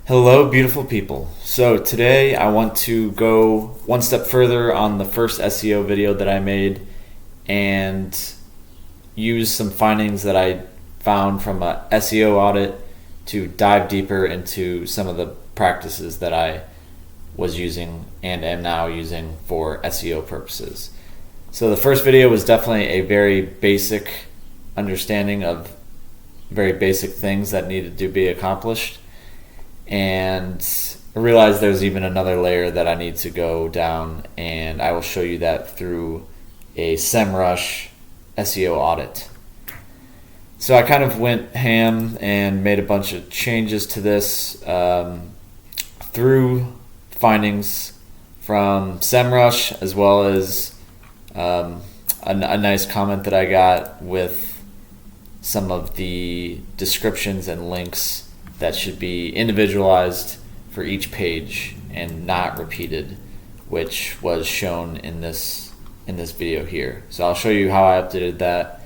Hello, beautiful people. So today I want to go one step further on the first SEO video that I made and use some findings that I found from a SEO audit to dive deeper into some of the practices that I was using and am now using for SEO purposes. So the first video was definitely a very basic understanding of very basic things that needed to be accomplished. And I realized there's even another layer that I need to go down, and I will show you that through a Semrush SEO audit. So I kind of went ham and made a bunch of changes to this through findings from Semrush, as well as a nice comment that I got with some of the descriptions and links that should be individualized for each page and not repeated, which was shown in this video here. So I'll show you how I updated that.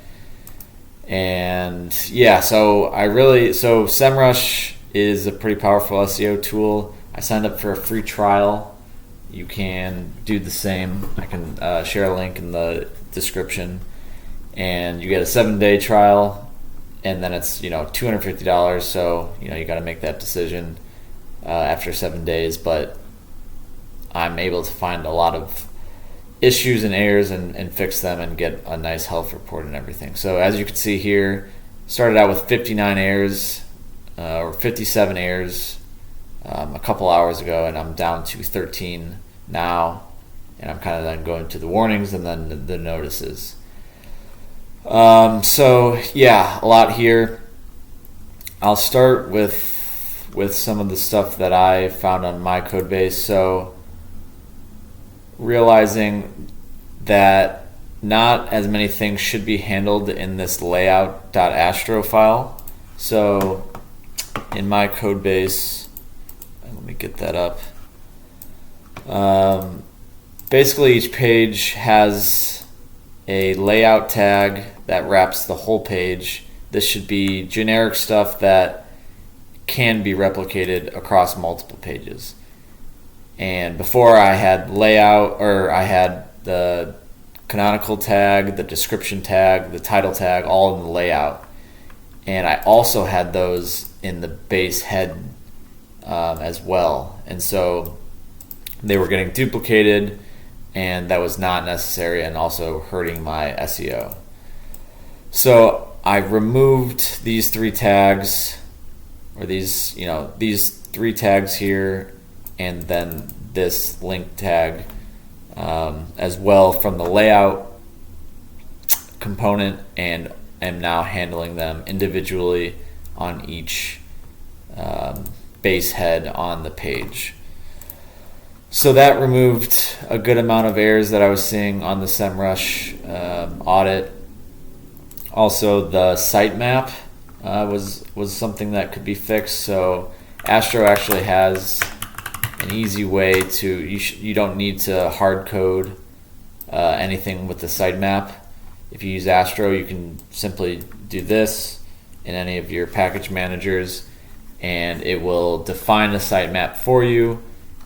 And yeah, so Semrush is a pretty powerful SEO tool. I signed up for a free trial. You can do the same. I can share a link in the description, and you get a 7-day trial. And then it's $250, so you got to make that decision after 7 days. But I'm able to find a lot of issues and errors and fix them and get a nice health report and everything. So as you can see here, started out with 59 errors or 57 errors a couple hours ago, and I'm down to 13 now. And I'm kind of then going to the warnings and then the notices. So yeah, a lot here. I'll start with some of the stuff that I found on my code base. So realizing that not as many things should be handled in this layout.astro file. So in my code base, let me get that up. Basically each page has a layout tag that wraps the whole page. This should be generic stuff that can be replicated across multiple pages. And before I had layout, or I had the canonical tag, the description tag, the title tag, all in the layout. And I also had those in the base head as well. And so they were getting duplicated, and that was not necessary and also hurting my SEO. So I removed these three tags, or these three tags here, and then this link tag as well from the layout component, and am now handling them individually on each base head on the page. So that removed a good amount of errors that I was seeing on the Semrush audit. Also, the sitemap was something that could be fixed. So Astro actually has an easy way to, you don't need to hard code anything with the sitemap. If you use Astro, you can simply do this in any of your package managers, and it will define the sitemap for you.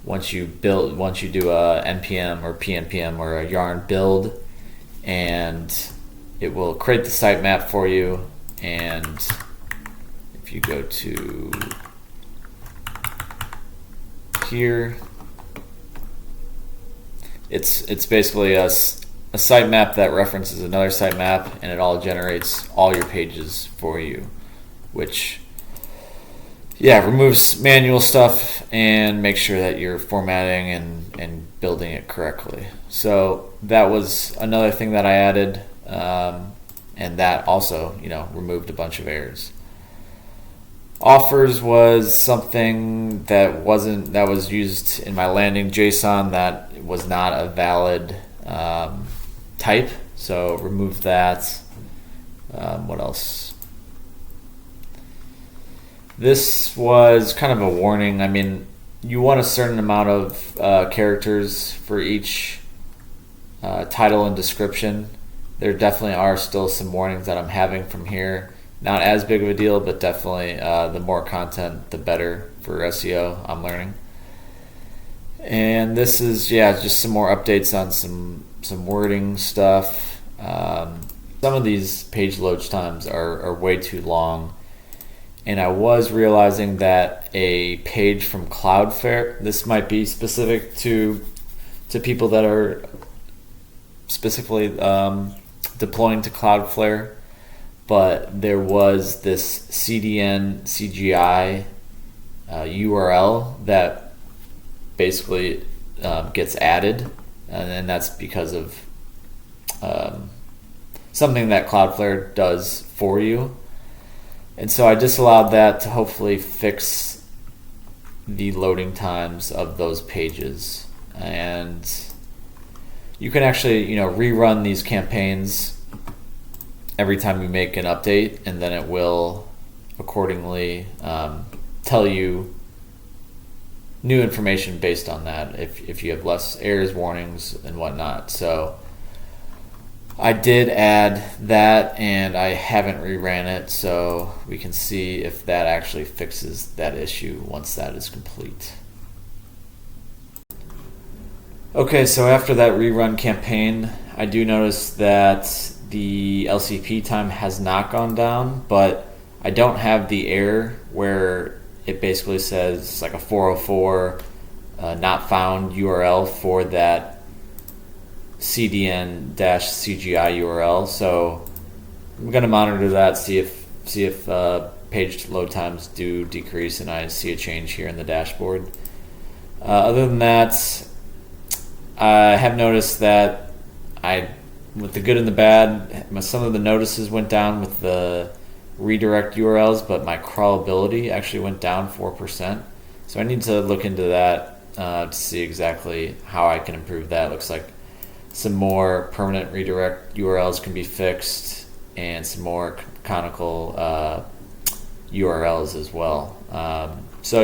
Once you do a npm or pnpm or a yarn build, and it will create the sitemap for you. And if you go to here, it's basically a sitemap that references another sitemap, and it all generates all your pages for you, which removes manual stuff and makes sure that you're formatting and building it correctly. So that was another thing that I added, and that also removed a bunch of errors. Offers was something that was used in my landing JSON that was not a valid type, so removed that. What else? This was kind of a warning. I mean, you want a certain amount of characters for each title and description. There definitely are still some warnings that I'm having from here not as big of a deal, but definitely the more content, the better for SEO, I'm learning. And this is, just some more updates on some wording stuff. Some of these page load times are way too long. And I was realizing that a page from Cloudflare, this might be specific to people that are specifically deploying to Cloudflare, but there was this CDN CGI URL that basically gets added, and that's because of something that Cloudflare does for you. And so I disallowed that to hopefully fix the loading times of those pages. And you can actually, rerun these campaigns every time you make an update, and then it will accordingly tell you new information based on that if you have less errors, warnings, and whatnot. So I did add that, and I haven't reran it, so we can see if that actually fixes that issue once that is complete. Okay, so after that rerun campaign, I do notice that the LCP time has not gone down, but I don't have the error where it basically says like a 404 not found URL for that CDN-CGI URL. So I'm going to monitor that, see if page load times do decrease, and I see a change here in the dashboard. Other than that, I have noticed that with the good and the bad, some of the notices went down with the redirect URLs, but my crawlability actually went down 4%. So I need to look into that to see exactly how I can improve that. Looks like some more permanent redirect URLs can be fixed, and some more canonical URLs as well. So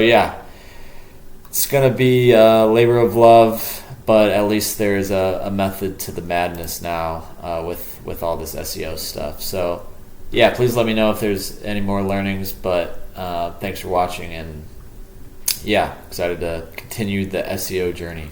it's going to be a labor of love, but at least there's a method to the madness now with all this SEO stuff. So please let me know if there's any more learnings, but thanks for watching, and excited to continue the SEO journey.